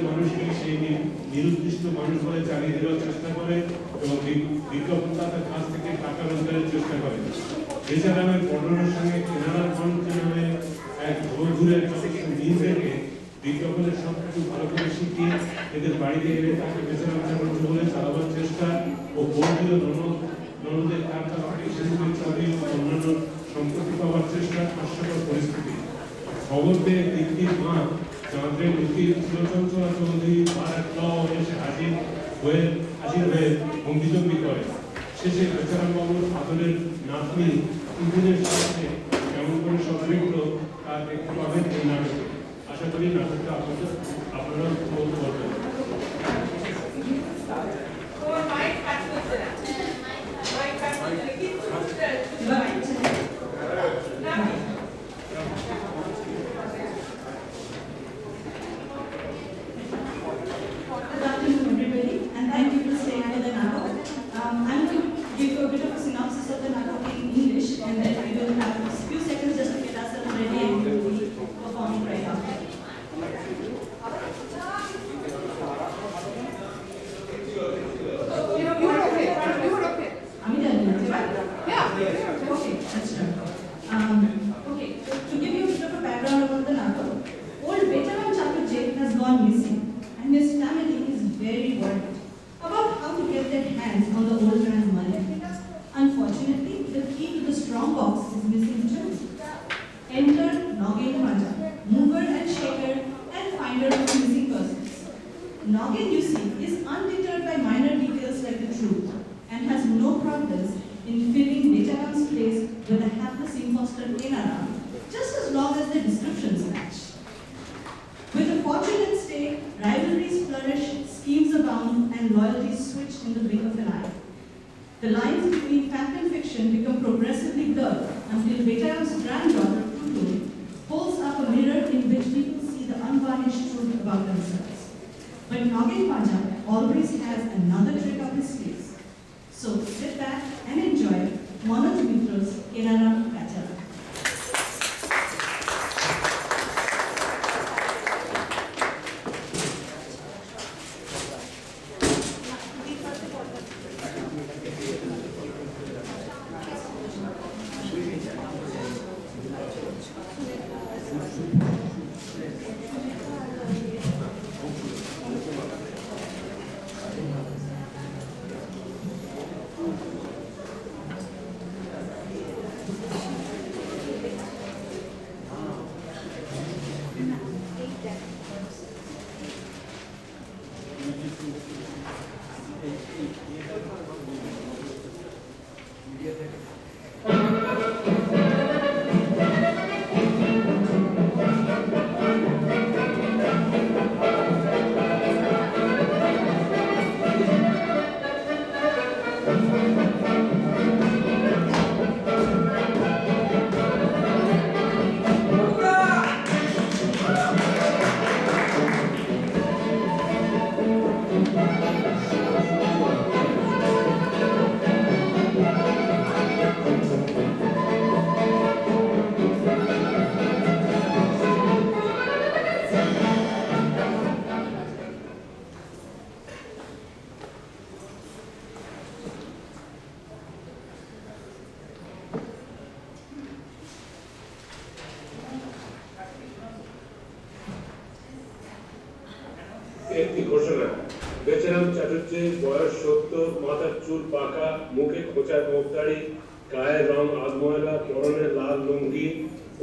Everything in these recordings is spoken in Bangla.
মানুষকে সেই নিরুদ্দিষ্ট মানুষ বলে চালিয়ে দেওয়ার চেষ্টা করে এবং বিজ্ঞাপনদাতার কাছ থেকে টাকা রোজগারের চেষ্টা করে। এছাড়া আমি পড়ানোর সঙ্গে কেনারার মঞ্চ নামে এক ঘুরে মিল রেখে বিজ্ঞাপনের সব কিছু ভালো করে শিখিয়ে এদের বাড়িতে এনে তাকে বেচারা মঞ্চ বলে চালাবার চেষ্টা ও বন্ধুর ননদের টাকা সেগুলির চাবি ও অন্যান্য সম্পত্তি পাওয়ার চেষ্টা হাস্যকর পরিস্থিতি। খবর পেয়ে দিদির মা চাঁদের উকিল চিরচঞ্চলা চৌধুরী এসে হাজির হয়ে ভঙ্গিজঙ্গি করে। শেষে বেচারাম বাবুর আদরের নাতনি ইন্দিনের সাথে কেমন করে সম্পৃক্ত তা দেখতে পাবেন এই নাটকে। আশা করি নাটকটা আপনারা উপভোগ করবেন। Noggin, you see, is undeterred by minor details like the truth and has no problems in filling Betaram's place with a hapless imposter Kenaram, just as long as the descriptions match. With a fortune at stake, rivalries flourish, schemes abound, and loyalties switch in the blink of an eye. The lines between fact and fiction become progressively blurred until Betaram's granddaughter, Tutu, holds up a mirror in which people see the unvarnished truth about themselves. But Noggin Panja always has another trick up his sleeves. So sit back and enjoy Manoj Mitra's Kenaram Bachelor. একটি ঘোষণা। বেচারাম চাটুর্যের বয়স 70, মাথার চুল পাকা, মুখে খোঁচা মুখদাড়ি, গায়ের রং আধময়লা, পরনে লাল লুঙ্গি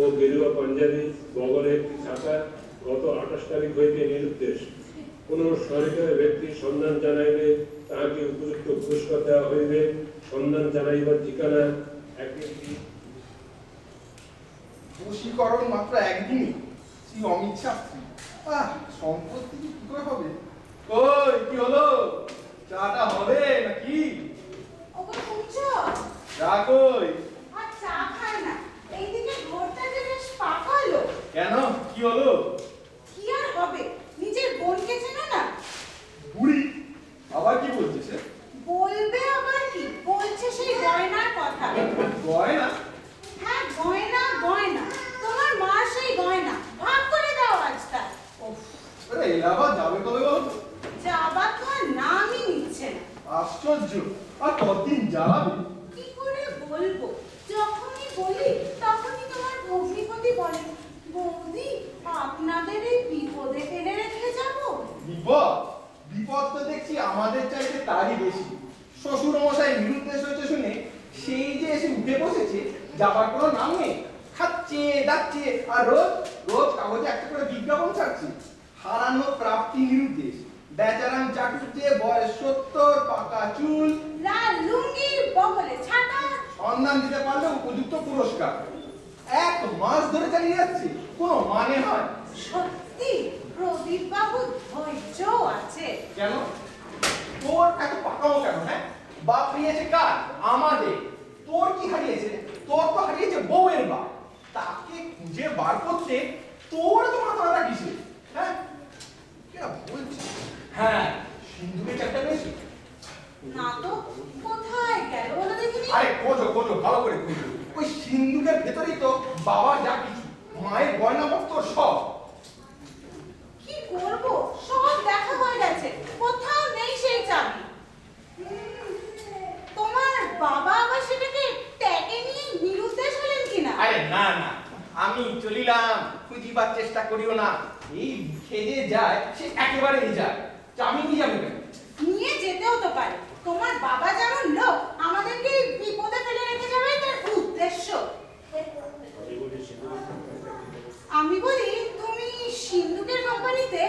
ও গেরুয়া পাঞ্জাবি, বগলে একটি ছাতা, গত 28 তারিখ হইতে নিরুদ্দেশ। কোন সরকারি ব্যক্তি সন্ধান জানাইলে তাহাকে উপযুক্ত পুরস্কার দেওয়া হইবে। সন্ধান জানাইবার ঠিকানা বশীকরণ মাত্র একদিনই, শ্রী অমিত শাস্ত্রী। সম্পত্তি কি করে হবে? কই কি হলো? চাটা হবে নাকি? ওগো শুনছো? চা কই? আর চা খায় না, এইদিকে ঘরটা যে বেশ পাকালো। কেন, কি হলো? কি আর হবে, নিজের বোনকে চেনো না? বুড়ি আবার কি বলছে সে? বলবে আবার কি, বলছে সেই গয়নার কথা। গয়না? হ্যাঁ গয়না গয়না, তোমার মার সেই গয়না ভাগ করে দাও আজকাল। আরে এলাহাবাদ যাবে তো আশ্চর্য, আর কতদিন জ্বালাবে? কি করে বলবো? যখনই বলি তখনই তোমার ভগ্নিপতি বলে, বৌদি আপনাদের এই বিপদে ফেলে রেখে যাবো। বিপদ? বিপদ তো দেখছি আমাদের চাইতে তারই বেশি। শ্বশুর মশাই নিরুদ্দেশ হয়েছে শুনে সেই যে এসে উঠে বসেছে, যাবার কোনো নাম নেই। খাচ্ছে দাচ্ছে আর রোজ রোজ কাগজে একটা করে বিজ্ঞাপন ছাড়ছে। হারানো প্রাপ্তি নিরুদ্দেশ, বেচারাম চাটুর্যে, বয়স 70, পাকা চুল, লাল লুঙ্গি, বগলে ছাতা। সন্ধান দিতে পারলে উপযুক্ত পুরস্কার। 1 মাস ধরে চালিয়ে যাচ্ছে, কোনো মানে হয়? সত্যি প্রদীপ বাবু ধৈর্য আছে। কেন তোর এত পাকামো কেন? হ্যাঁ, বাপ নিয়েছে কার? আমাদের। তোর কি হারিয়েছে? তোর তো হারিয়েছে বউয়ের বাপ। তাকে খুঁজে বার করতে তোর তো মাথাটা কিসে? হ্যাঁ, কেন বলছিস? হ্যাঁ, সিন্ধুকে চারটা পেয়েছি। না তো, কোথায় গেল বলো দেখিনি? আরে খোঁজো খোঁজো, ভালো করে খোঁজো। ওই সিন্ধুকের ভেতরেই তো বাবার যা কিছু, মায়ের গয়নাপত্র সব। কি করব, সব দেখা হয়ে গেছে, কোথাও নেই সেই চাবি। তোমার বাবা আবার সেটাকে ট্যাগে নিয়ে নিরুদ্দেশ হলেন কিনা? আরে না না, আমি চলিলাম, খুঁজিবার চেষ্টা করিও না। এই খেজে যায় সে একেবারেই যায়, চাবি নিয়ে যাবে কেন? নিয়ে যেতেও তো পারে। তোমার বাবা যেমন লোক, আমাদেরকে এই বিপদে ফেলে রেখে যাবে তার উদ্দেশ্য। আমি বলি, তুমি সিন্ধুকের কোম্পানিতে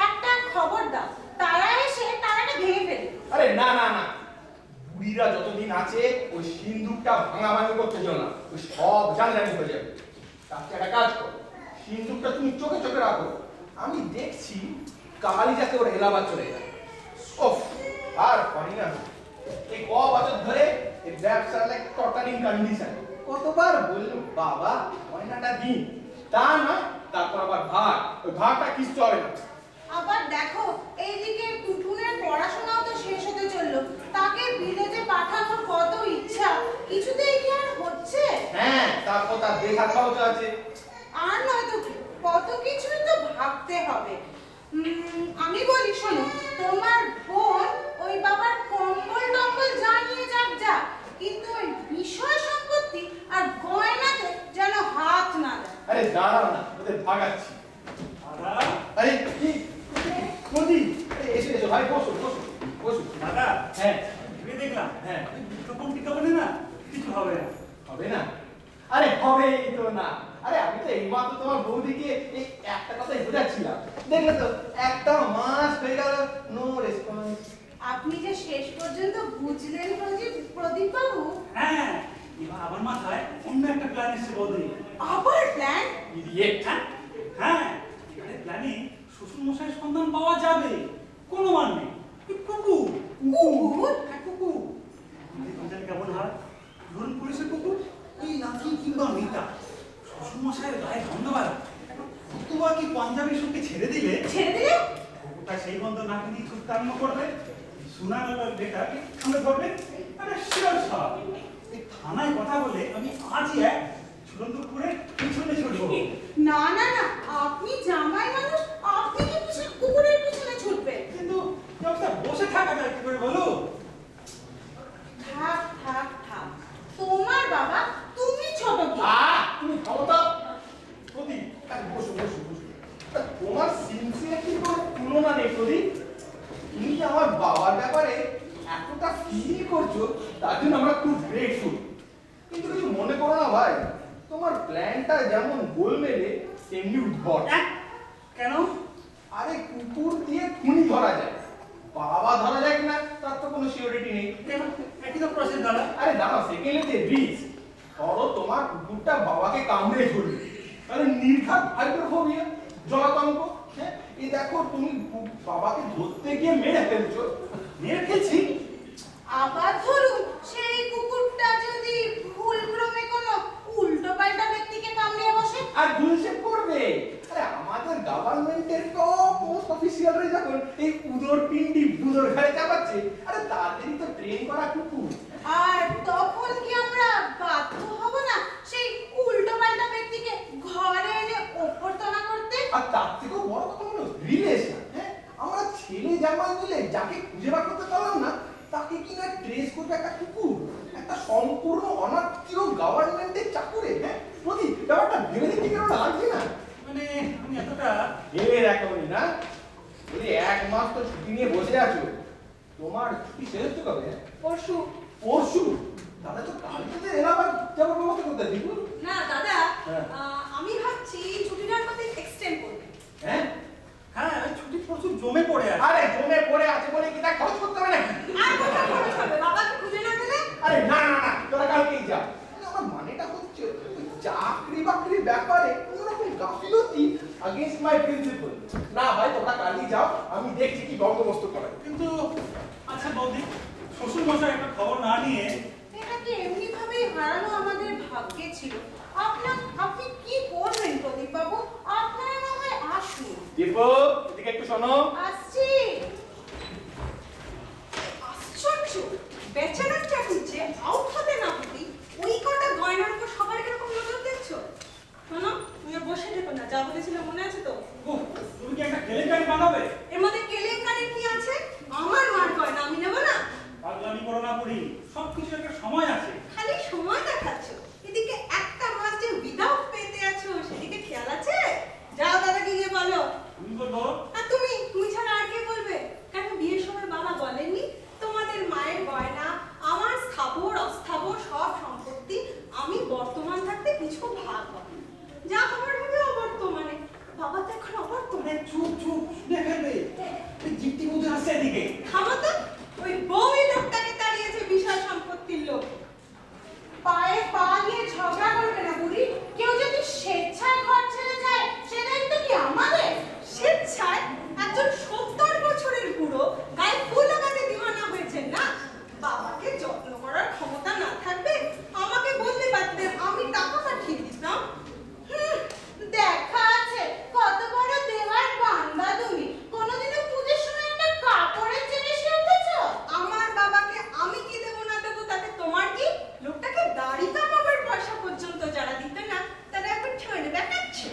একটা খবর দাও, তারা এসে তারাটা ভেঙে ফেলে। আরে না না না, বুড়িরা যতদিন আছে ওই সিন্ধুকটা ভাঙাভাঙি করতে যেও না, ওই সব জানলানি হয়ে যাবে। তার চেয়ে একটা কাজ করো, সিন্ধুকটা তুমি চোখে চোখে রাখো। আমি দেখছি কালই যাতে ওর এলাবার চলে যায়। ওফ, আর পারি না। এই ক বছর ধরে এই ব্যবসার লাইক টটালিং কন্ডিশন। কতবার বললো বাবা গয়নাটা দিন, তা না, তারপর আবার ভাগ, ওই ভাগটা কিচ্ছু হবে না। আবার দেখো, এইদিকে টুটুনের পড়াশোনাও তো শেষ হতে চললো, তাকে বিলেতে পাঠানোর কত ইচ্ছা, কিছুতেই কি আর হচ্ছে? হ্যাঁ, তারপর তার দেখা খাওয়া আছে। আর নয়তো কি, কত কিছুই তো ভাবতে হবে। আমি বলি শোনো, তোমার বোন ওই বাবার কম্বল টম্বল জানিয়ে যাক যা, কিন্তু ওই বিষয় সম্পত্তি আর গয়নাতে যেন হাত না দেয়। আরে দাঁড়াও না, ওদের ভাগাচ্ছি। আরে কি কোদি? এসে এসো ভাই, বসো বসো বসো। দাদা, হ্যাঁ ভেবে দেখলাম হ্যাঁ, বিজ্ঞাপন টিকাপনে না কিছু হবে না। হবে না? আরে হবেই তো না। আরে আমি তো এইমাত্র তোমার বৌদিকে এই একটা কথাই বোঝাচ্ছিলাম, দেখলে তো 1টা মাস হয়ে গেল, নো রেসপন্স। আপনি যে শেষ পর্যন্ত বুঝলেন প্রদীপ বাবু। হ্যাঁ, এবার আমার মাথায় অন্য একটা প্ল্যান এসেছে বৌদি। আবার প্ল্যান? ইডিয়েট। হ্যাঁ হ্যাঁ, এবারে প্ল্যানে শ্বশুর মশাইয়ের সন্ধান পাওয়া যাবে, কোনো মান নেই। ওই কুকুর কুকুর? হ্যাঁ কুকুর, আমাদের বাজারে কেমন হয়? ধরুন পুলিশের কুকুর, ওই নাতি কিংবা মিতা শ্বশুর মশাইয়ের গায়ে গন্ধ বাড়া, অথবা কি পাঞ্জাবি সুখে ছেড়ে দিলে ছেড়ে দিলে? কুকুরটা সেই গন্ধ নাকি দিয়ে ছুটতে আরম্ভ করবে, শোনা গেল ডেটাকে সামনে ধরবে। আরে শিওর সব এই থানায় কথা বলে আমি আজই এক ঝুলন্তপুরে পিছনে ছুটবো। না না না, আপনি জামাই মানুষ, আপনি কি কুকুরের পিছনে ছুটবেন? কিন্তু ব্যবস্থা বসে থাকা যায় কি করে বলো? থাক থাক থাক, তোমার বাবা, তুমি ছোট কি? তুমি ক্ষমতা প্রদীপ, আরে বসো বসো বসো। তোমার সিনসিয়ারিটি কোনো তুলনা নেই প্রদীপ। তুমি যে আমার বাবার ব্যাপারে এতটা ফিল করছো, তার জন্য আমরা খুব গ্রেটফুল। কিন্তু কিছু মনে করো না ভাই, তোমার প্ল্যানটা যেমন গোলমেলে তেমনি উদ্ভট। কেন? আরে কুকুর দিয়ে খুনি ধরা যায়, বাবা ধরা যায় কিনা তার তো কোনো সিওরিটি নেই। কেন? একই তো প্রসেস দাদা। আরে দাঁড়াও, সেকেন্ডে রিস্ক। ধরো তোমার কুকুরটা বাবাকে কামড়ে ধরবে, তাহলে নির্ঘাত হাইড্রোফোবিয়া, জলাতঙ্ক। হ্যাঁ, এই দেখো তুমি বাবাকে ধরতে গিয়ে মেরে ফেলছো। মেরে ফেলছি? আবার ধরুন সেই কুকুরটা যদি ভুলক্রমে কোনো উল্টো পাল্টা ব্যক্তিকে কামড়িয়ে বসে? আর ভুলসে করবে। আরে আমাদের গভর্নমেন্টের টপ মোস্ট অফিসিয়ালরা যখন এই উদর পিন্ডি বুদর ঘাড়ে চাপাচ্ছে, আরে তাদেরই তো ট্রেন করা কুকুর। আর তখন কি আমরা বাধ্য হব না সেই উল্টো পাল্টা ব্যক্তিকে ঘরে এনে অভ্যর্থনা করতে? আর তার থেকেও বড় কথা হলো রিলেশন। হ্যাঁ, আমরা ছেলে জামাই মিলে যাকে খুঁজে বার করতে পারলাম না, তাকে কি না ট্রেস করবে একটা কুকুর, একটা সম্পূর্ণ অনাত্মীয় গভর্নমেন্টের চাকুরে? হ্যাঁ প্রদীপ, ব্যাপারটা ভেবে দেখতে কেন লাগছে না? মানে আমি এতটা এখনই না, বলি 1 মাস তো ছুটি নিয়ে বসে আছো, তোমার ছুটি শেষ হচ্ছে কবে? পরশু। পরশু? তাহলে তো কালকে তো এলাবার যাবার ব্যবস্থা করতে দিব। না দাদা, হ্যাঁ। আমি ভাবছি ছুটিটার মধ্যে এক্সটেন্ড করবে। হ্যাঁ হ্যাঁ ছুটি প্রচুর জমে পড়ে আছে। আরে জমে পড়ে আছে বলে কি তা খরচ করতে হবে নাকি? আর কোথায় খরচ হবে? বাবাকে খুঁজে না পেলে? আরে না না না, তোরা কালকেই যা। আমার মানেটা হচ্ছে ওই চাকরি বাকরির ব্যাপারে কোনোরকম গাফিলতি against my principle। না ভাই তোমরা কালই যাও, আমি দেখছি কি বন্দোবস্ত করা যায়। কিন্তু আচ্ছা বৌদি, শ্বশুর মশাই একটা খবর না নিয়ে এটাকে এমনি ভাবেই হারানো আমাদের ভাগ্যে ছিল। আপনি কি করবেন প্রদীপ বাবু? আপনারা না হয় আসুন। দীপু, এদিকে একটু শোনো। আসছি। আশ্চর্য, বেচারার চাকরি যে আউট হতে না হতেই ওই কটা গয়নার উপর সবার এরকম নজর দেখছো। শোনো, তুমি আর বসে থেকো না, যা বলেছিলে মনে আছে তো? উহ, তুমি কি একটা কেলেঙ্কারি বানাবে? এর মধ্যে কেলেঙ্কারির কি আছে? আমার মার গয়না আমি নেবো না? পাগলামি করো না পড়ি, সবকিছু একটা সময় আছে। খালি সময় দেখাচ্ছ, এদিকে একটা মাস যে উইদাউট পেতে আছো সেদিকে খেয়াল আছে? যাও দাদাকে গিয়ে বলো। আমি বলবো আর তুমি ছাড়া আর কে বলবে? কেন বিয়ের সময় বাবা বলেননি তোমাদের মায়ের গয়না, আমার স্থাবর অস্থাবর সব সম্পত্তি আমি বর্তমান থাকতে কিছু ভাগ হবে, যা খবর হবে অবর্তমানে। বাবা তো এখন অবর্তমানে। চুপ চুপ, শুনে ফেলবে। এই জিপটি বুঝে আসছে এদিকে। থামো তো, ওই বউই লোকটাকে তাড়িয়েছে বিশাল সম্পত্তির লোক। পায়ে পা দিয়ে ঝগড়া করবে না বুড়ি। কেউ যদি স্বেচ্ছায় ঘর ছেড়ে যায় সে দায়িত্ব কি আমাদের? স্বেচ্ছায়? একজন 70 বছরের বুড়ো গায়ে ফুল লাগাতে দিওয়ানা হয়েছেন না? বাবাকে যত্ন করার ক্ষমতা না থাকবে আমাকে বলতে পারতেন, আমি টাকা পাঠিয়ে দিতাম। দেখা আছে কত বড় দেওয়ার বান্দা তুমি। কোনোদিনও পুজোর সময় একটা কাপড়ের জিনিস রেখেছো? আমার বাবাকে আমি কি দেবো না দেবো তাতে তোমার কি? লোকটাকে দাড়ি কামাবার পয়সা পর্যন্ত যারা দিত না তারা এখন ছেড়ে দেখাচ্ছে।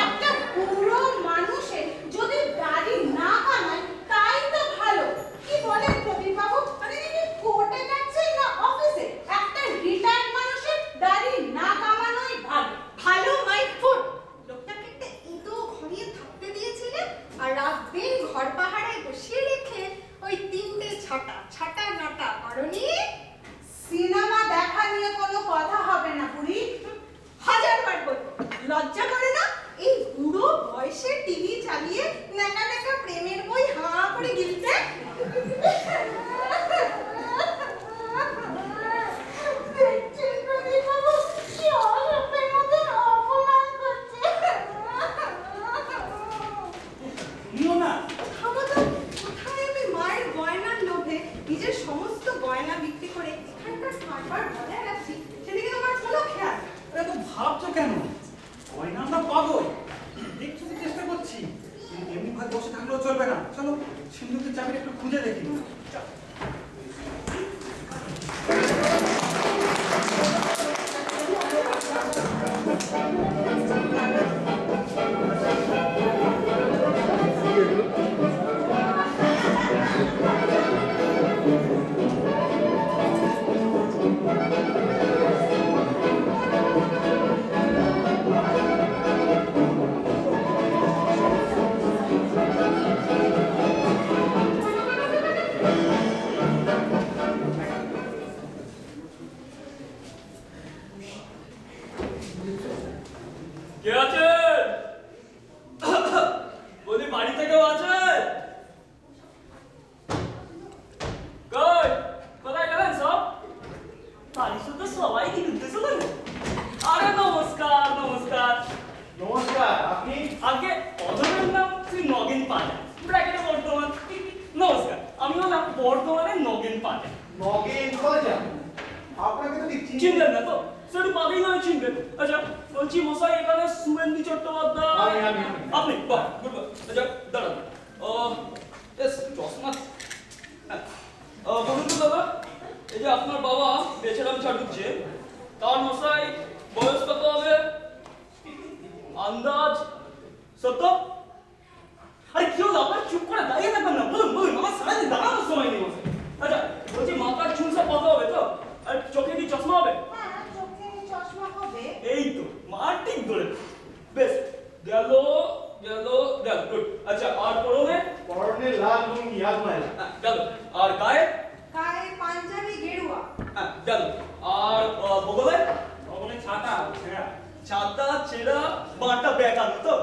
একটা বুড়ো মানুষের যদি দাড়ি না কামায় তাই তো ভালো। কি বলেন প্রদীপ বাবু? মানে কি কোর্টে যাচ্ছে না অফিসে? একটা রিটায়ার্ড মানুষের দাড়ি না কামানোই ভালো। ভালো মাই ফুট। লোকটাকে একটা ইঁদো ঘরিয়ে থাকতে দিয়েছিলেন আর রাত দিন ঘর পাহারায় বসিয়ে রেখে ওই 3টে ছাটা নাটা করনি। সিনেমা দেখা নিয়ে কোনো কথা হবে না বুড়ি। 1000বার বলবো, লজ্জা করে না? এই বুড়ো বয়সে টিভি চালিয়ে নেকা নেকা প্রেমের বই হাঁ করে গিলতে। দেখছেন প্রদীপ বাবু, কি অসভ্যের মতন অপমান করছে। নিও না। থামো তো, কোথায় আমি মায়ের গয়নার লোভে নিজের সমস্ত গয়না বিক্রি করে এখানকার খাবার বজায় রাখছি সেদিকে তোমার কোনো খেয়াল? ওরা তো ভাবছো কেন? গয়না আমরা পাবো, দেখছি তো চেষ্টা করছি। এমনি ভাই বসে থাকলেও চলবে না। চলো সিন্ধুকের চাবিটা একটু খুঁজে দেখি। কে আছেন? বলি বাড়িতে কেউ আছে? কই কোথায় গেলেন সব? বাড়ি শুধু সবাই কি উদ্দেশ্য করে? আরে নমস্কার নমস্কার নমস্কার, আপনি? আগে অধমের নাম শ্রী নগেন পাঁজা, ব্র্যাকেটে বর্তমান। নমস্কার, আমি হলাম বর্তমানের নগেন পাঁজা। নগেন পাঁজা? আপনাকে তো ঠিক চিনলেন না তো? সেটা পাবেই নয় চিনবেন। আচ্ছা বলছি মশাই এখানে শুভেন্দু চট্টোপাধ্যায়। আমি। আপনি? বাহ গুড বাহ। আচ্ছা দাঁড়ান। এস চশমা। বলুন তো দাদা, এই যে আপনার বাবা বেচারাম ছাড়ুচ্ছে, তার মশাই বয়স কত হবে? আন্দাজ 70? আরে কি হলো আপনার? চুপ করে দাঁড়িয়ে থাকবেন না, বলুন বলুন, আমার সারাদিন দাঁড়ানোর সময় নেই মশাই। আচ্ছা পরনে লাল লুঙ্গি আজমাইলা। গেল। আর গায়ে? গায়ে পাঞ্জাবি গেরুয়া। গেল। আর বগলে? বগলে ছাতা ছেঁড়া। ছাতা ছেঁড়া বাঁটা বেকানো তো?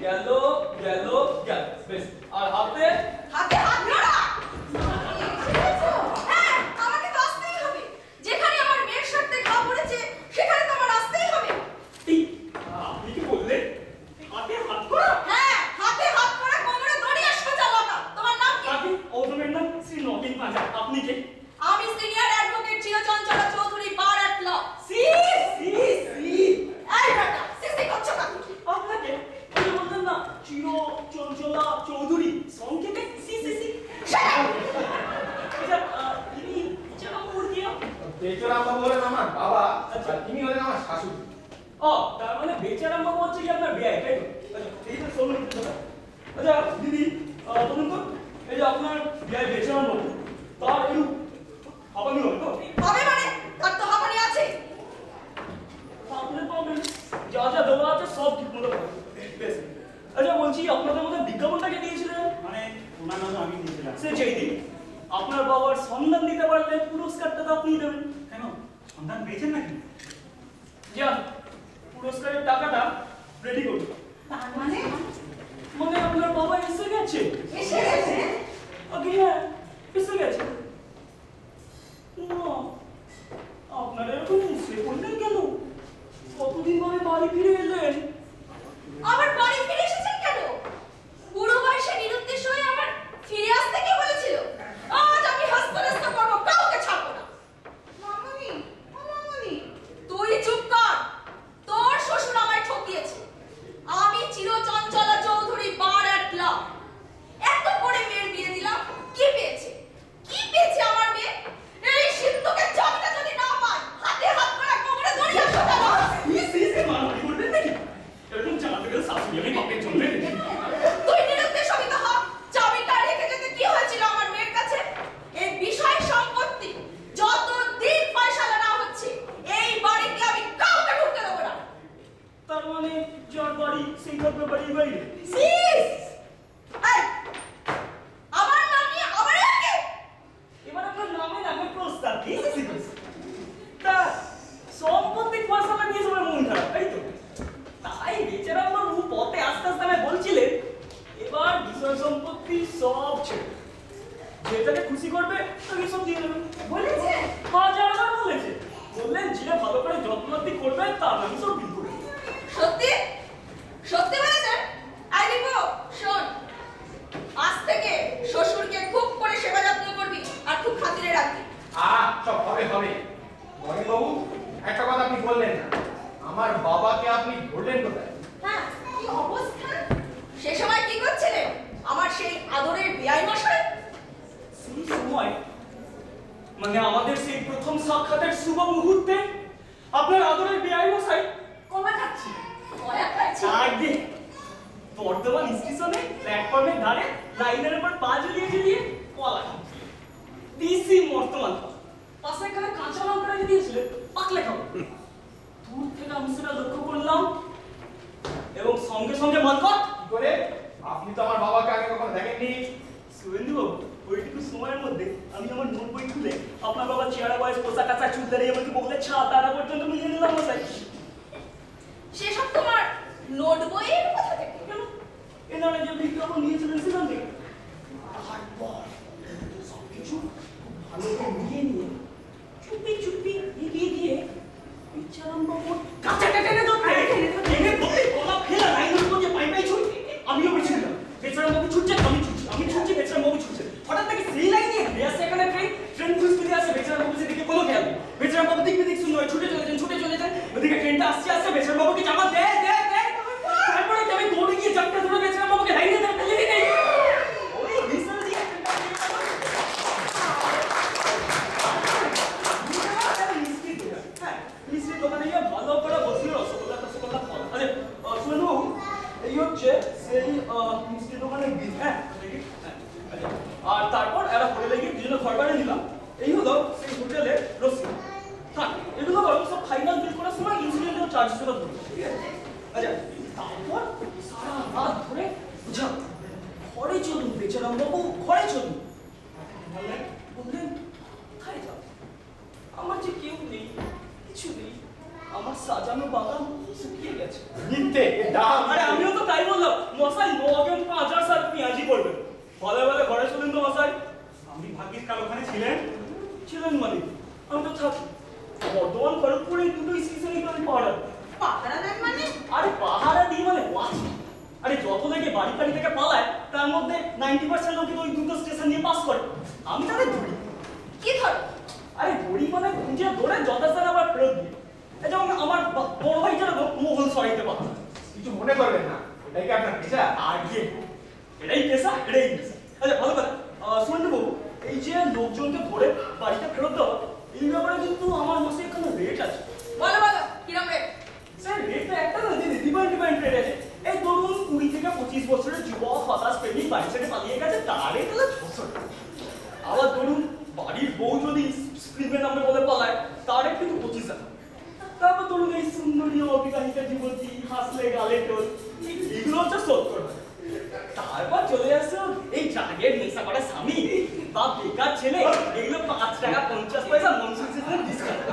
গেল গেল গেল, বেশ। আর হাতে? হাতে হাত নাড়া। হ্যাঁ, আমাকে তো আসতেই হবে। যেখানে আমার মেয়ের সাথে ঘা পড়েছে সেখানে তো আমার আসতেই হবে। এই, আপনি কি বললেন? হাতে হাত করা? হ্যাঁ, হাতে হাত করা, কোমরে দড়ি আর সোজা লাগা। তোমার নাম কি? আপনি ওজনের নাম শ্রী নবীন পাঁজা। আপনি কে? আমি senior advocate Chirachanchala Chowdhury bar at law. C C C. এই বেটা, সিসি করছো না? আপনাকে ওই যে বলতেন না চির চঞ্চলা চৌধুরী, সংক্ষেপে সি সি সি। আচ্ছা, ইনি চেরামপুর দিয়া? বেচারাম বাবু হলেন আমার বাবা, আর তিনি হলেন আমার শাশুড়ি। ও, তার মানে বেচারাম বাবু হচ্ছে কি আপনার বিয়ে, তাই তো? আচ্ছা, এই তো শুনুন কথা। আচ্ছা দিদি, বলুন তো, এই যে আপনার বিয়ে বেচারাম বাবু, তার এই হাবানি হবে তো? হবে মানে? তার তো হাঁপানি আছে। আপনার প্রবলেম যা যা দেওয়া আছে সব ঠিক মতো হবে। বেশ। আচ্ছা বলছি, আপনাদের মধ্যে বিজ্ঞাপনটাকে দিয়েছিলেন? মানে ওনার নাম আমি দিয়েছিলাম। সে যেই দিন আপনার বাবার সন্ধান দিতে পারলে পুরস্কারটা তো আপনিই দেবেন। কেন সন্ধান পেয়েছেন নাকি? যান, পুরস্কারের টাকাটা রেডি করুন। তার মানে মানে আপনার বাবা এসে গেছে? এসে গেছে? আগে হ্যাঁ, এসে গেছে। না, আপনারা এরকম মুসে পড়লেন কেন? কতদিন পরে বাড়ি ফিরে এলেন? আবার বাড়ি ফিরে এসেছেন কেন? বুড়ো বয়সে নিরুদ্দেশ হয়ে আবার ফিরে আসতে কে বলেছিল? আজ আমি হস্তনেস্ত করবো, কাউকে ছাড়বো না। মামুনি, ও মামুনি, তুই চুপ কর। তোর শ্বশুর আমায় ঠকিয়েছে। আমি চিরচঞ্চলা চৌধুরী বার অ্যাট ল। এত করে মেয়ের বিয়ে দিলাম, কি পেয়েছে? কি পেয়েছে আমার মেয়ে? এই সিন্ধুকের চাবিটা যদি না পায়, হাতে হাত করা, কোমরে দড়ি আর সোজা লাগা। মারামারি করবেন নাকি? এরকম জানাতে গেলে শাশুড়ি আমি বাপের জন্য তুই নিরুদ্দেশ হবি তো হ। চাবিটা রেখে যেতে কি হয়েছিল আমার মেয়ের কাছে? এই বিষয় সম্পত্তি যতদিন ফয়সালা না হচ্ছে, এই বাড়িতে আমি কাউকে ঢুকতে দেবো না। তার মানে যার বাড়ি সেই থাকবে বাড়ির বাইরে। সিস! এই, আমার নাম নিয়ে আবার একে? এবার আপনার নামে নামে প্রস্তাব দিয়েছি। তা সম্পত্তি ফয়সালা নিয়ে সবাই মন খারাপ, তাই তো? তাই বেচারাম বাবু পথে আস্তে আস্তে আমায় বলছিলেন, এবার বিষয় সম্পত্তি সব ছেড়ে যেটাকে খুশি করবে তাকে সব দিয়ে দেবেন বলেছে? হাজারবার বলেছে। বললেন যে ভালো করে যত্নআত্তি করবেন তার নামে সব বিল করে দেবেন। সত্যি? সত্যি বলেছেন? আই লিপো, শোন। আজ থেকে শ্বশুরকে খুব করে সেবা যত্ন করবি আর খুব খাতিরে রাখবি। সব হবে হবে। মহেন বাবু, একটা কথা আপনি বললেন না, আমার বাবাকে আপনি ধরলেন কোথায়? হ্যাঁ, কি অবস্থা? সে সময় কি করছিলেন? আমার সেই আদরের বেয়াই মশাই? সেই সময় মানে আমাদের সেই প্রথম সাক্ষাতের শুভ মুহূর্তে আপনার আদরের বেআই মশাই কলা খাচ্ছি। কলা খাচ্ছি? আগে বর্ধমান স্টেশনে প্ল্যাটফর্মের ধারে লাইনের উপর পা ঝুলিয়ে ঝুলিয়ে কলা খাচ্ছি। দিসি বর্তমান পাশে এখানে কাঁচা লঙ্কা রেখে দিয়েছিলেন, পাকলে খাবো। দূর থেকে আমি সেটা লক্ষ্য করলাম এবং সঙ্গে সঙ্গে মানকট কি করে? আপনি তো আমার বাবাকে আগে কখনো দেখেননি। শুভেন্দু বাবু, ওইটুকু সময়ের মধ্যে আমি আমার নোট বই খুলে আপনার বাবার চেহারা বয়স পোশাক আশাক চুল দাঁড়িয়ে আমাকে বললে তারা পর্যন্ত মিলিয়ে নিলাম মশাই। সেসব তোমার নোট বইয়ের কথা থেকে? কেন? এনারা যে বিজ্ঞাপন নিয়েছিলেন সেখান থেকে। তারপর সবকিছু ভালো করে মিলিয়ে নিয়ে চুপি চুপি এগিয়ে গিয়ে বিচারাম বাবুর কাছে টেনে ধরতে টেনে ধরতে গলা ফেলা লাইনের উপর যে পাই পাই ছুটে আমিও পেছনে বেচারাম বাবু ছুটছে, আমি ছুটছি, বেচারাম বাবু ছুটছে। হঠাৎ থেকে সেই লাইন নিয়ে ঘুরে আসছে এখানে ট্রেন খুঁজতে আসছে। বেচারাম বাবু সেদিকে কোনো খেয়াল নেই। বেচারাম বাবু দিক বিদিক শুনলো, ছুটে চলেছেন। ওদিকে ট্রেনটা আসছে বেচারাম বাবুকে জামা দে। তারপরে আমি দৌড়ে গিয়ে জামটা ধরে বেচারাম বাবুকে লাইনে ধরে ফেলে দিই। ওই মিসাল দিয়ে মিষ্টির দোকানে গিয়ে ভালো করে বসিয়ে রসগোল্লা খাওয়া। আরে শুনুন বাবু, এই হচ্ছে সেই মিষ্টির দোকানের বিল। হ্যাঁ, আচ্ছা। আর তারপর এরা হোটেলে গিয়ে দুজনে ঘর বানিয়ে নিলাম। এই হলো সেই হোটেলের রসিদ। হ্যাঁ, এগুলো বরং সব ফাইনাল বিল করার সময় ইনসিডেন্টাল চার্জেস গুলো ধরবে, ঠিক আছে? আচ্ছা, তারপর সারা রাত ধরে ঘরে চলুন বেচারাম বাবু, ঘরে চলুন। বললেন কোথায় যাব? আমার যে কেউ নেই, কিছু নেই, আমার সাজানো বাগান শুকিয়ে গেছে। মিথ্যে, ডাল। আরে আমিও তো তাই বললাম, মশাই ৯ সাল পেঁয়াজি করবেন। বলে বলে ঘরে চলুন তো মশাই। আপনি ভাগ্যিস কাল ওখানে ছিলেন। ছিলেন মানে আমি তো থাকি বর্ধমান খড়গপুরে দুটো স্টেশনে আমি পাহারা দিই। পাহারা দেন মানে? আরে পাহারা দিই মানে ওয়াচ। আরে যত থেকে বাড়ি বাড়ি থেকে পালায় তার মধ্যে 90% লোক ওই দুটো স্টেশন দিয়ে পাস করে। আমি তাদের ধরি। কি ধর? আরে ধরি মানে খুঁজে ধরে যথাস্থানে আবার ফেরত দিই। এই যেমন আমার বড় ভাই যেরকম মোহন সরাইতে পারত। কিছু মনে করবেন না, এটাই কি আপনার পেশা? আর কি এটাই পেশা, এটাই পেশা। আচ্ছা ভালো কথা, শুনুন বাবু, এই যে লোকজনকে ধরে বাড়িতে ফেরত দেওয়া, এই ব্যাপারে কিন্তু আমার মাসে এখানে রেট আছে। বলো বলো, কিরম রে? স্যার রেটটা একটা না, দিদি ডিপেন্ড রেট আছে। এই ধরুন 20 থেকে 25 বছরের যুবক হতাশ প্রেমিক বাড়ি থেকে পালিয়ে গেছে, তার রেট হলো 600 টাকা। আবার ধরুন বাড়ির বউ যদি স্ক্রিপের নামে বলে পালায়, তার রেট কিন্তু 25 টাকা। তারপর ধরুন এই সুন্দরী অবিবাহিতা যুবতী হাসলে গালে টোল, এগুলো হচ্ছে 70 টাকা। তারপর চলে আসছে এই ড্রাগের নেশা করা স্বামী বা বেকার ছেলে, এগুলো 5 টাকা 50 পয়সা মনসুন সিস্টেম ডিসকাউন্ট।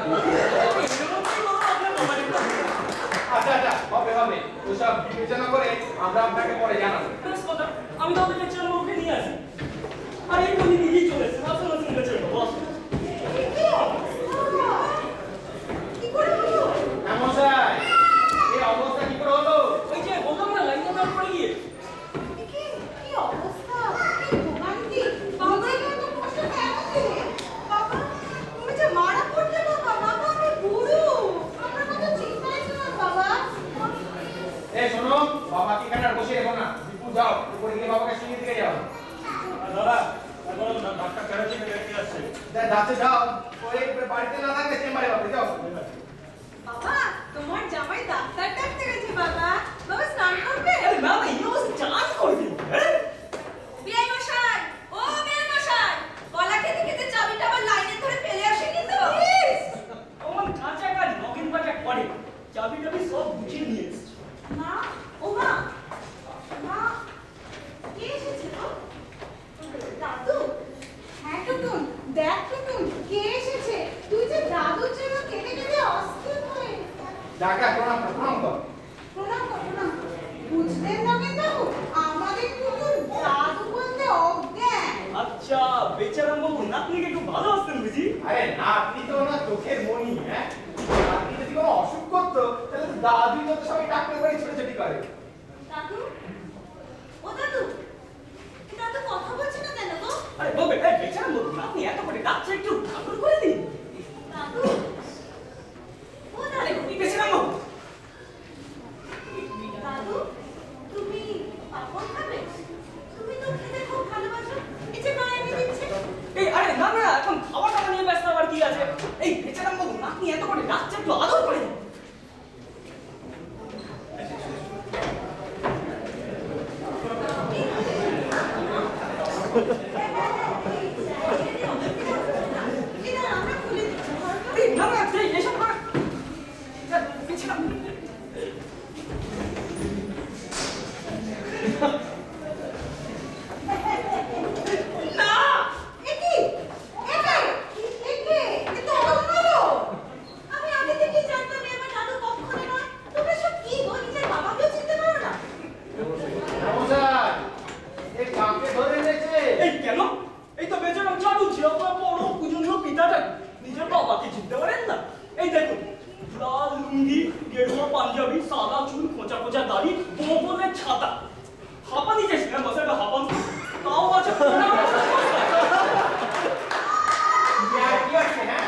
আচ্ছা আচ্ছা, হবে হবে, ওসব বিবেচনা করে আমরা আপনাকে পরে জানাবো। বেশ কথা, আমি তাহলে লেকচার ওকে নিয়ে আসি। আর এই বলি নিজেই চলে এসেছে, আসুন আসুন লেকচার বস। কি করে হলো? হ্যাঁ মশাই, এই অবস্থা কি করে হলো? ওই যে বললাম না লাইনটা তার পরে গিয়ে কি অবস্থা? কি ভোগান্তি? বাবা এত কষ্ট কেন দিলে? বাবা, তুমি যে মারা পড়লে বাবা, বাবা আমি বুড়ো। আমার কত চিন্তায় ছিলাম বাবা। এই শোনো, বাবা কি এখানে আর বসে রেখো না, দীপু যাও উপরে গিয়ে বাবাকে শুনিয়ে দিয়ে যাও। দাদা এখন ডাক্তার কেরাজি থেকে আসছে। যাচ্ছে যাও, ওই বাড়িতে না থাকলে চেম্বারে পাবে, যাও। বাবা, তোমার জামাই ডাক্তার ডাকতে গেছে বাবা। বাবা স্নান করবে? আরে না না, এই অবস্থা চান করবি। বিআই মশাই, ও বিআই মশাই, কলা খেতে খেতে চাবিটা আবার লাইনে ধরে ফেলে আসেনি তো? আমার কাঁচা কাজ নগেন বাজা করে, চাবি টাবি সব গুছিয়ে নিয়ে এসছে। মা, ও মা, মা, কে এসেছে গো? দাদু? হ্যাঁ টুটুন, দেখ টুটুন, কে এসেছে? তুই যে দাদুর জন্য কেটে কেটে অস্থির হয়ে। ডাক্তার প্রণাম করো, প্রণাম করো। প্রণাম কর, প্রণাম কর। বুঝলেন নগেন বাবু, আমাদের টুটুন দাদু বলতে অজ্ঞান। আচ্ছা বেচারাম বাবু নাতনিকে একটু ভালোবাসতেন বুঝি? আরে নাতনি তো না চোখের মনি, হ্যাঁ? নাতনি যদি কোনো অসুখ করতো তাহলে তো দাদুই তো সবাই ডাক্তার বাড়ি ছোটাছুটি করে। দাদু, ও দাদু, এ দাদু কথা বলছে না কেন গো? আরে বলবে এই বেচারাম বাবু নাতনি এত করে ডাকছে, একটু ঠাকুর করে দিন। দাদু, ও আরে দাদু, বেচারাম বাবু দাদু, তুমি পাপড় খাবে? তুমি তো খেতে খুব ভালোবাসো। এই যে মা এনে দিচ্ছে। এই আরে না না, এখন খাওয়া টাওয়া নিয়ে ব্যস্ত আবার কি আছে? এই বেচারাম বাবু নাতনি এত করে ডাকছে, একটু আদর করে দিন। এটা আমরা খুলে দিচ্ছি। এই না না, এই এসব করে বেচারাম না। একি, একে, একে, এ তো অন্য। আমি আগে থেকেই জানতাম এবার দাদু কখনো নয়। তুমি সব কি গো, নিজের বাবাকেও চিনতে পারো না? মশাই, এই কাকে ধরে এনেছে? এই কেন? এই তো বেচারাম চালু ছিল, আপনার বড় পূজনীয় পিতাটা নিজের বাবাকে চিনতে পারেন না? এই দেখুন, লাল লুঙ্গি, গেরুয়া পাঞ্জাবি, সাদা চুল, খোঁচা খোঁচা দাড়ি, বোম্বলের ছাতা। হাঁপানি যে ছিলেন মশাইটা হাঁপান, তাও আছে। কি হচ্ছে, হ্যাঁ?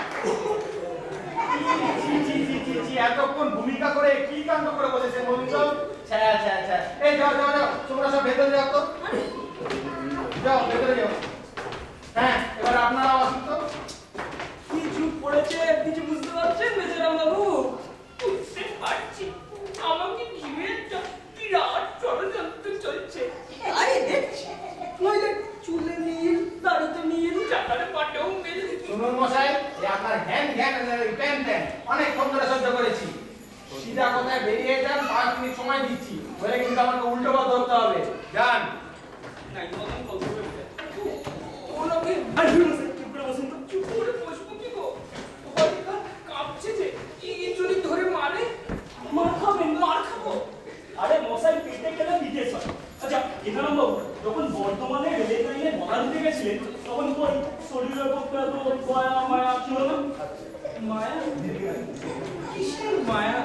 ছি, ছি, ছি, ছি, ছি, এতক্ষণ ভূমিকা করে কি কাণ্ড করে বসেছেন বলুন তো? ছ্যা, ছ্যা, ছ্যা। এই যাও যাও যাও, তোমরা সব ভেতরে যাও তো। যাও ভেতরে যাও। হ্যাঁ, এবার আপনারাও আসুন তো। কি চুপ পড়েছে, কিছু বুঝতে পারছেন বেচারাম বাবু? বুঝতে পারছি, আমাকে ঘিরে বিরাট ষড়যন্ত্র চলছে। আরে দেখছি, নইলে চুলে নীল, দাড়িতে নীল, চাকারে পাটেও নীল। শুনুন মশাই, এই আপনার ধ্যান ধ্যান প্যান প্যান অনেকক্ষণ ধরে সহ্য করেছি। সিধা কথায় বেরিয়ে যান, 5 মিনিট সময় দিচ্ছি, বলে কিন্তু আমাকে উল্টো পথ ধরতে হবে। যান। নাই নগেন কল করে ও নগেন আর ধরুন স্যার চুপ করে বসুন তো চুপ করে বসবো কি গো? হরিকা কাঁপছে যে ইঁচড়ি ধরে মারে। মার খাবেন মার খাবো। আরে মশাই পেটে গেলে বিদেশ হয় আচ্ছা এখানে বাবু যখন বর্তমানে রেলের লাইনে বড়া দিতে গেছিলেন তখন তো ওই শরীরের পক্ষে তো মায়া মায়া ছিল না মায়া? কিসের মায়া?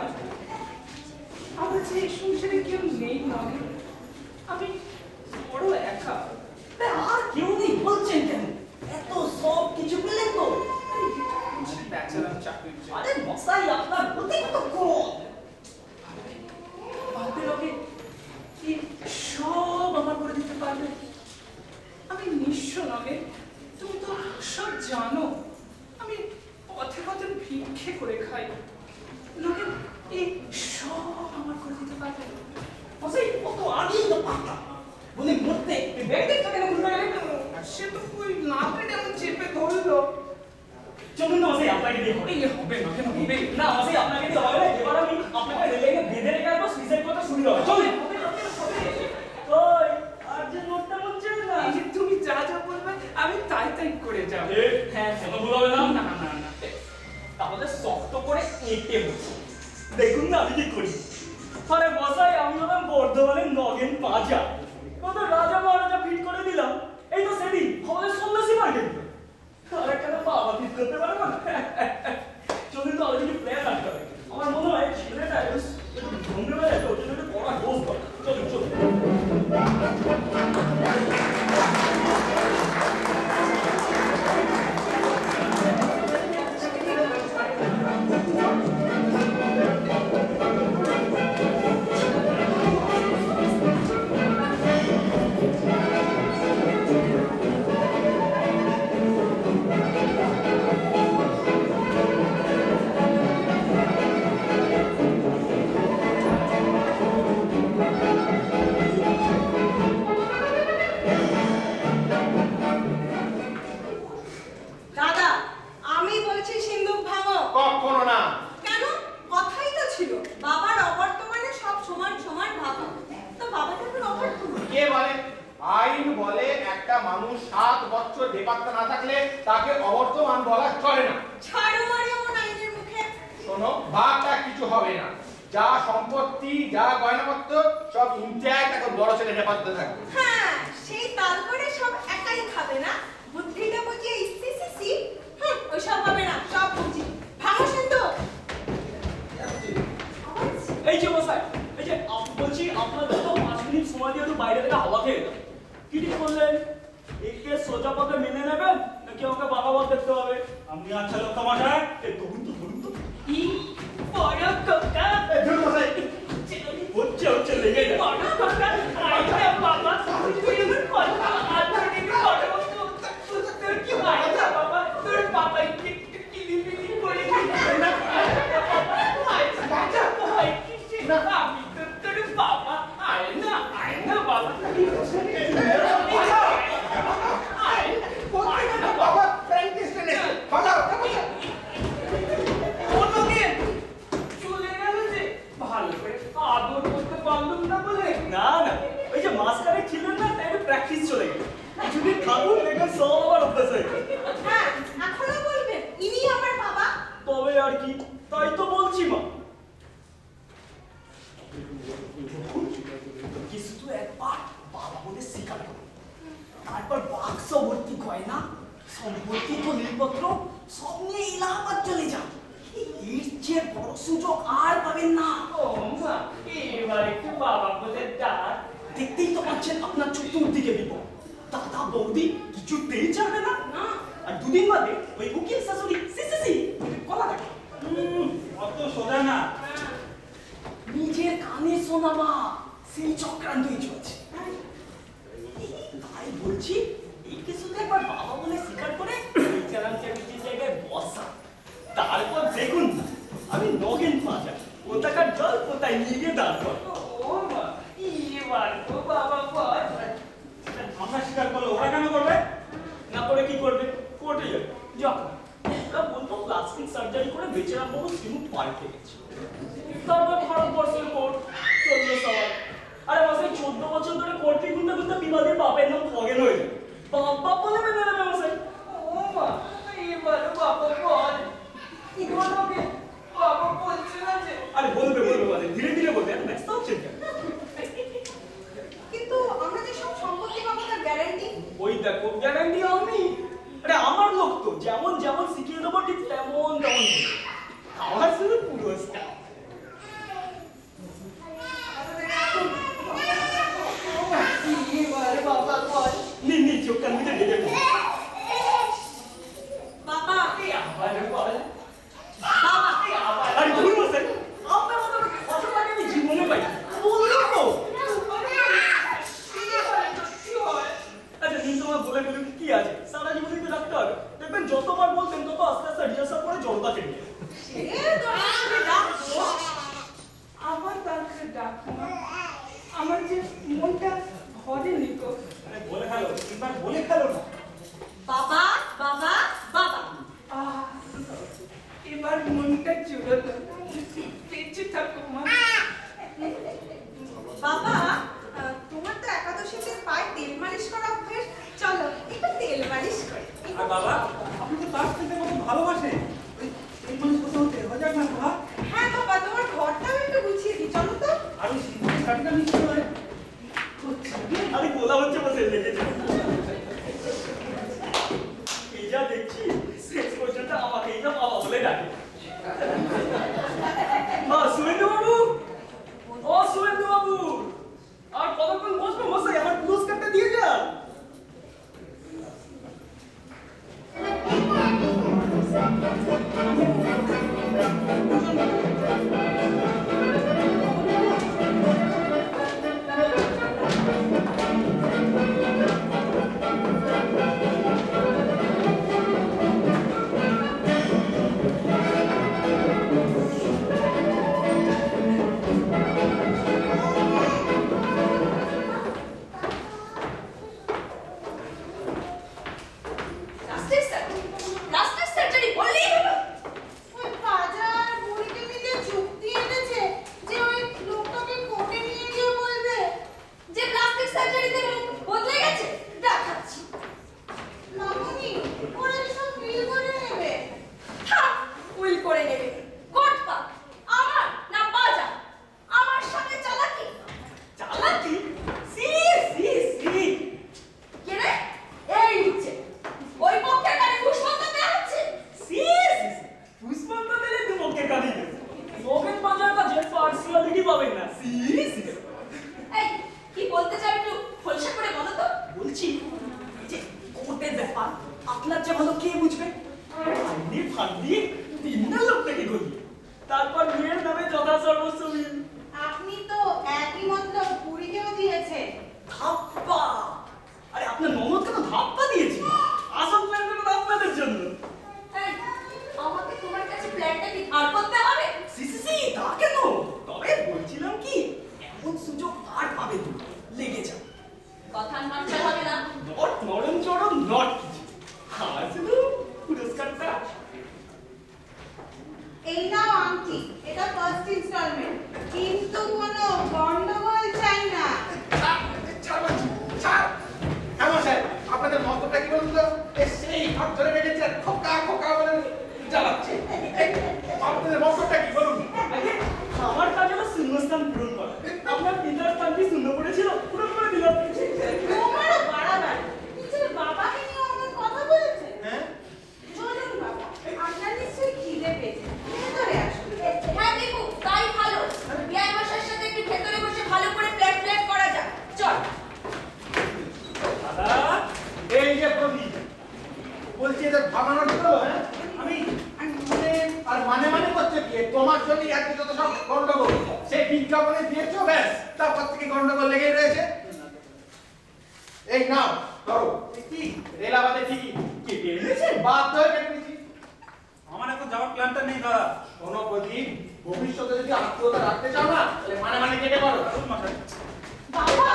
আমার যে এই সংসারে কেউ নেই নগেন। আমি বড় একা। আর কেউ নেই বলছেন কেন এত সব কিছু পেলেন তো ব্যাচেলার চাকরির জন্য। আরে মশাই আপনার প্রতি কত কম ভাবতে হবে কি সব আমার করে দিতে পারবে। আমি নিঃস্ব নগে, তুমি তো সব জানো। আমি পথে পথে ভিক্ষে করে খাই। লোকে এই সব আমার করে দিতে পারবে। মশাই কত আগেই তো পারতাম বলে মরতে ব্যাগ দেখতে কেন ঘুরে গেলেন সে তো ওই না পেটে এমন চেপে ধরলো। চলুন না মশাই আপনাকে দিয়ে হবে এই হবে না কেন হবে? না মশাই আপনাকে দিয়ে হবে না এবার আমি আপনাকে রেলে বেঁধে রেখে আসবো সুইসাইড করতে শুরু হবে চলুন ওই আর যে নোটটা বলছেন না এই যে তুমি যা যা বলবে আমি তাই তাই করে যাবো। হ্যাঁ সেটা ভুল হবে না না না না তাহলে শক্ত করে এঁটে বসে দেখুন না আমি কি করি আরে মশাই আমি হলাম বর্ধমানের নগেন পাজা কত রাজা মহারাজা ফিট করে দিলাম এই তো সেদিন আমাদের সন্ন্যাসী মার্কেট আর একটা বাবা ফিট করতে পারবো না চলুন তো অলরেডি প্ল্যান রাখতে হবে আমার মনে হয় ছেলেটা একটু ঘুমে বেড়ে ওর জন্য একটু পড়া ডোজ করে চলুন চলুন দাদা আমি বলছি সিন্ধুক ভাঙো। কখনো না। কেন? কথাই তো ছিল বাবার অবর্তমানে সব সমান সমান ভাবা। তো বাবা তো এখন অবর্তমান। কে বলে? আইন বলে একটা মানুষ 7 বছর বেপাত্তা না থাকলে তাকে অবর্তমান বলা চলে না। ছাড়ো মারি এমন আইনের মুখে। শোনো, ভাগটা কিছু হবে না। যা সম্পত্তি যা গয়নাপত্র সব ইনট্যাক্ট এখন বড় ছেলে হেফাজতে থাকবে। হ্যাঁ সেই তারপরে সব একাই খাবে না। বুদ্ধিটা বুঝিয়ে ইসিসিসি ওই সব হবে না, সব বুঝি। ভাঙো সিন্ধুক। এই যে মশাই এই যে বলছি আপনাদের তো 5 মিনিট সময় দিয়ে একটু বাইরে থেকে হাওয়া খেয়ে যেতাম কি ঠিক করলেন একে সোজা পথে মেনে নেবেন নাকি আমাকে বাবা দেখতে হবে আপনি আচ্ছা লোক মশাই এই ধরুন তো ই বড় কোকা। ধরুন মশাই হচ্ছে লেগে যায় বড় কোকা। আইটা বাবা তুই এমন কথা আধা দিন বড় তোর কি মাইয়া বাবা তোর বাবা কি লিপিলি করে না আই বাবা ভাই কি না আমি তোর বাবা আয় না বাবা বাবা ফ্র্যাঙ্কিস্টাইন বাবা অন্যদিন চলে গেল যে ভালো করে আদর করতে পারলাম না বলে। না ওই যে মাস্টারে ছিলেন না তাই প্র্যাকটিস চলে গেল কিছুদিন থাকুন দেখবেন সব আবার অভ্যাস হয়ে গেল হ্যাঁ এখনো বলবেন ইনি আমার বাবা। তবে আর কি তাই তো বলছি মা কিছু একবার বাবা বলে স্বীকার করো তারপর বাক্স ভর্তি গয়না সম্পত্তি দলিলপত্র সব নিয়ে এলাহাবাদ চলে যান এর চেয়ে বড় সুযোগ আর পাবেন না ও মা এবার একটু বাবা বলে ডাক। দেখতেই তো পাচ্ছেন আপনার চতুর্দিকে বিপদ দাদা বৌদি কিছুতেই ছাড়বে না আর দুদিন বাদে ওই উকিল শাশুড়ি সিসিসি কলা দেখে অত সোজা না নিজের কানে শোনা মা সেই চক্রান্তই চলছে তাই বলছি একে শুধু একবার বাবা বলে স্বীকার করে চালান চাবিটির জায়গায় বসা তারপর দেখুন না আমি নগেন পাজা কোথাকার জল কোথায় নিয়ে গিয়ে দাঁড় করব ও মা এবার তো বাবা বল। আমরা স্বীকার করলো ওরা কেন করবে? না করে কি করবে কোর্টে যাবে যা ওরা বলতো প্লাস্টিক সার্জারি করে বেঁচে রাখবো সিমু পাল্টে গেছে তারপর ভারতবর্ষের কোর্ট 14 সওয়াল আরে মাসে 14 বছর ধরে কোর্টে ঘুরতে ঘুরতে বিবাদী বাপের নাম ওই দেখো গ্যারান্টি আমি। আরে আমার লোক তো যেমন যেমন শিখিয়ে দেবো ঠিক তেমন তেমন আমার শুধু পুরস্কার। নি চোখটা মিটে ঢেকে বাবা আবার বল। বাবা আরে ভুল বলছেন, আপনার মতো কত টাকা আমি জীবনে পাই বললাম তো। আচ্ছা দিন তোমার বলে গেল কি আছে, সারা জীবনই তো ডাক্তার। দেখবেন যতবার বলতেন তত আস্তে আস্তে রিহার্সাল করে জড়তা কেটে যায়। আমার তাকে ডাকো না। আমার যে মনটা ঘরে নিকো। আরে বলে খেলো, এবার বলে খেলো না। বাবা বাবা বাবা এবার মনটা জুড়লো। বেঁচে থাকো মা। বাবা, তোমার তো একাদশীতে পায়ে তেল মালিশ করা অভ্যেস। চলো একটু তেল মালিশ করি। আর বাবা, আপনি তো তার থেকে কত ভালোবাসে। এই মানুষ কোথাও হয়ে যাক না বাবা। হ্যাঁ বাবা, তোমার ঘরটাও একটু গুছিয়ে দিই, চলো তো। আর ওই সিন্ধুকের শাড়িটা নিশ্চয় হয়। আরে গোলা হচ্ছে বসে লেগেছে। এই যা দেখছি শেষ পর্যন্ত আমাকে এই বাবা বলে ডাকে। সুরেন্দ্র বাবু, ও সুরেন্দ্র বাবু, আর কতক্ষণ বসবো মশাই? আমার পুরস্কারটা দিয়ে যান। প্লাস্টিক সার্জারি বললেই হলো। ওই বাজার বুড়িকে মিলে চুক্তি এনেছে যে ওই লোকটাকে কোর্টে নিয়ে গিয়ে বলবে। যে প্লাস্টিক সার্জারিতে বদলে গেছে দেখাচ্ছি। মামুনি, ওরা এসব বিল করে নেবে। হ্যাঁ উইল করে নেবে। কটকা আমার না বাজার, আমার সঙ্গে চালাকি। চালাকি? C C C. কে রে? এই নিচে ওই পক্ষে কানে ঘুষবন্ধ দেওয়া হচ্ছে। C C. পুষ্পান্ত দিলে দু পক্ষে কাঁদি দেবে। লোকের বাজার কাজে পার্সোনালিটি পাবেন না। সি সি। এই কি বলতে চাও একটু খোলসা করে বলো তো। বলছি যে কোর্টের ব্যাপার আপনার যে ভালো কে বুঝবে? ফান্ডি ফান্ডি তিনটা লোকটাকে গলি, তারপর মেয়ের নামে যথা সর্বস্ব বিল। আপনি তো একই মতলব বুড়িকেও দিয়েছে। ধাপ্পা। আরে আপনার ননদকে তো ধাপ্পা দিয়েছি। আসল প্ল্যানটা তো আপনাদের জন্য। এই আমাকে তোমার কাছে প্ল্যানটা কি ধার করতে হবে? সি সি সি, তা কেন? তবে বলছিলাম কি, এমন সুযোগ আর পাবে তো, লেগে যাও। কথা নড়তে হবে না। নট নরম চরম নট কিছু। আর শুধু পুরস্কারটা। এই নাও আংটি, এটা ফার্স্ট ইনস্টলমেন্ট। কিন্তু কোনো গন্ডগোল চাই না। এমন স্যার, আপনাদের মতটা কি বলুন তো? সেই হাত ধরে রেখেছে খোকা খোকা বলে জ্বালাচ্ছে। আপনাদের মতটা কি বলুন? আমার কাজ হলো শূন্যস্থান পূরণ করা। আপনার পিতার স্থানটি শূন্য পড়েছিল, পূরণ করে দিলাম। তোমারও বাড়াবার। নিজের বাবাকে নিয়ে অমন কথা বলেছে। হ্যাঁ? চলুন বাবা, আপনার নিশ্চয়ই খিদে পেয়েছে। ভেতরে আসুন। হ্যাঁ দেখো তাই ভালো। বিআই মশাইয়ের সাথে একটু ভেতরে বসে ভালো করে প্ল্যান করা যাক। চল। দাদা, এই যে প্রদীপ, বলছি এদের ভাঙানোর জন্য, হ্যাঁ? আমি আর মানে মানে করছে কি? তোমার জন্য একদিকে তো সব গন্ডগোল। সেই বিজ্ঞাপনে দিয়েছো ব্যাস, তারপর থেকে গন্ডগোল লেগেই রয়েছে। এই নাও ধরো। কি রেলাবাদে ঠিকই কেটে এনেছে। বাধ্য হয়ে কেটে নিচ্ছি। আমার এখন যাওয়ার প্ল্যানটা নেই দাদা। শোনো প্রদীপ, ভবিষ্যতে যদি আত্মীয়তা রাখতে চাও না, তাহলে মানে মানে কেটে পারো। আসুন মশাই। বাবা,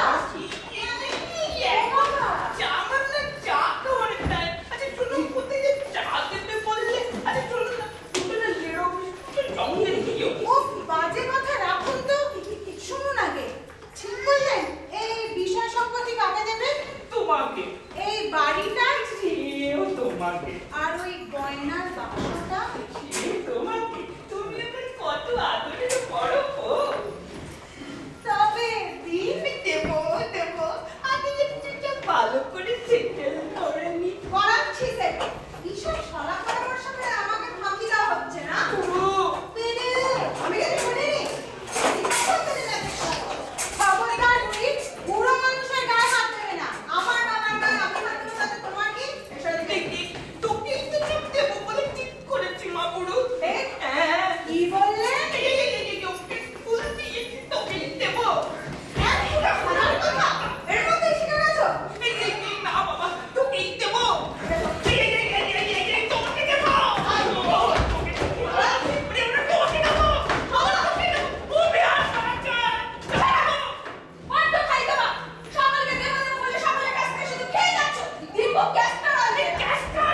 ও বাজে কথা রাখুন তো। শুনুন আগে, ঠিক বললেন এই বিষয় সম্পত্তি কাকে দেবেন? তোমাকে। এই বাড়িটা এও তোমাকে। আর ওই গয়নার বাক্সটা? তোমাকে। তুমি আমার কত আদরের বড় বউ। তবে দিন দেবো। আমি একটু ভালো করে শিখতে ক্যাস্টর আনবে, ক্যাস্টর।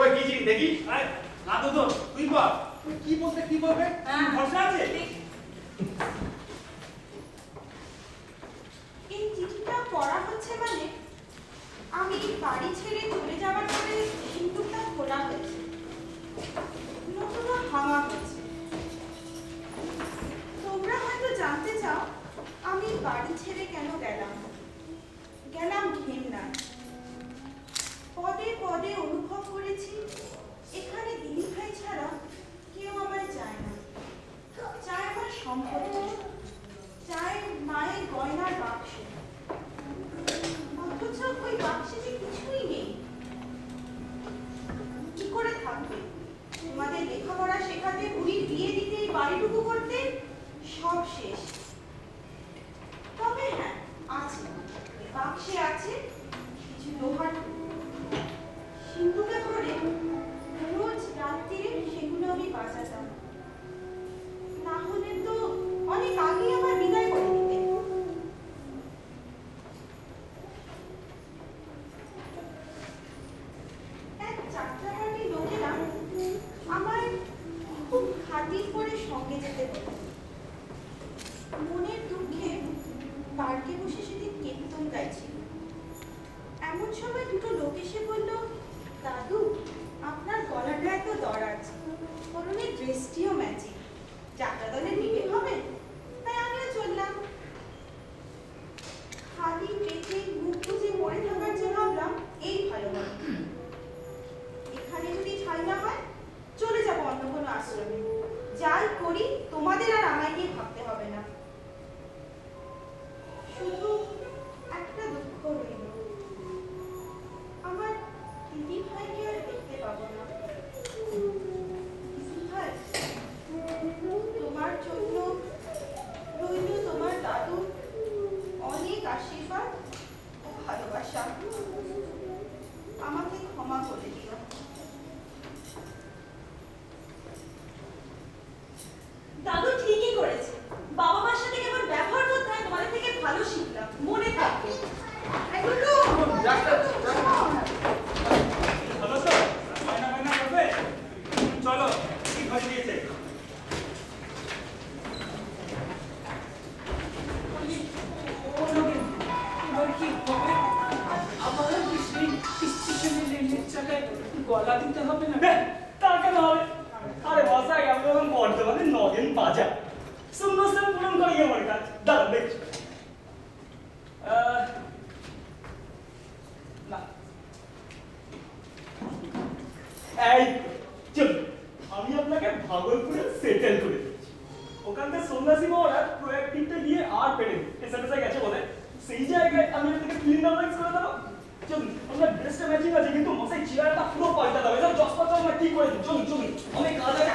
ওই কি চিনি দেখি? আয়, না তো তো, তুই বল। তুই কি বলতে কি বলবে? হ্যাঁ। ভরসা আছে? এই চিঠিটা পড়া হচ্ছে মানে আমি বাড়ি ছেড়ে চলে যাওয়ার পরে সিন্দুকটা খোলা হয়েছে, নতুবা ভাঙা হয়েছে। তোমরা হয়তো জানতে চাও আমি বাড়ি ছেড়ে কেন গেলাম ঘেমনা। পদে পদে অনুভব করেছি এখানে দিলীপ ভাই ছাড়া কেউ আমায় চায় না। চায় আমার সম্পত্তি, চায় মায়ের গয়নার বাক্স, অথচ ওই বাক্সে যে কিছুই নেই। কি করে থাকবে? তোমাদের লেখাপড়া শেখাতে, বুড়ির বিয়ে দিতে, এই বাড়িটুকু করতে, সব শেষ। তবে হ্যাঁ, আছে, বাক্সে আছে কিছু লোহার সিন্ধুকে ভরে রোজ রাত্রিরে সেগুলো আমি বাঁচাতাম। না হলে তো অনেক আগেই আমার বিদায় করে দিতে। এক যাত্রাপার্টির লোকেরা আমার খুব খাতির করে সঙ্গে যেতে বলল। মনের দুঃখে পার্কে বসে সেদিন কীর্তন গাইছিল। এমন সময় দুটো লোক এসে বলল, দাদু আপনার গলাটা এত দরাজ, পরনের ড্রেসটিও ম্যাচিং, যাত্রা দলের বিয়ে হবে? তাই আমিও চললাম। খালি পেটে মুখ বুজে মরে থাকার চেয়ে ভাবলাম এই ভালো হবে। এখানে যদি ঠাই না হয় চলে যাব অন্য কোনো আশ্রমে। যাই করি তোমাদের আর আমায় নিয়ে ভাবতে হবে না। শুধু একটা দুঃখ রইল, আমার দিদি ভাইকে আর দেখতে পাবো না। দিদি ভাই, তোমার জন্য রইল তোমার দাদুর অনেক আশীর্বাদ ও ভালোবাসা। আমাকে ক্ষমা করে দিও। দাদু ঠিকই করেছে, বাবা মার সাথে কেমন ব্যবহার করতে হয় তোমাদের থেকে ভালো শিখলাম, মনে থাকবে। হলো তো? বায়না বায়না করবে? চলো, কি ঘরে দিয়েছে? এবার কি হবে? আমার কি সেই স্টেশনে রেলের চাকায় গলা দিতে হবে না? বে, তা কেন হবে? আরে মশাই, আমি যখন বর্তমানে নগেন বাজা শূন্যস্থান পূরণ করি আমার কাজ। দাঁড়ান দেখছি। না, এই চলুন, আমি আপনাকে ভাগলপুরে সেটেল করে দিচ্ছি। ওখান থেকে সন্ন্যাসী বাবারা প্রোয়াক্টিভটা গিয়ে আর পেরে এসে গেছে বলে সেই জায়গায় আমি আপনাকে ক্লিন আউটলাইন্স করে দেবো। চলুন, আপনার ড্রেসটা ম্যাচিং আছে কিন্তু মশাই চেয়ারটা পুরো পাল্টা দেবে। জসপাতা আমরা কি করে দিই? চলুন চলুন, অনেক কাজ আছে।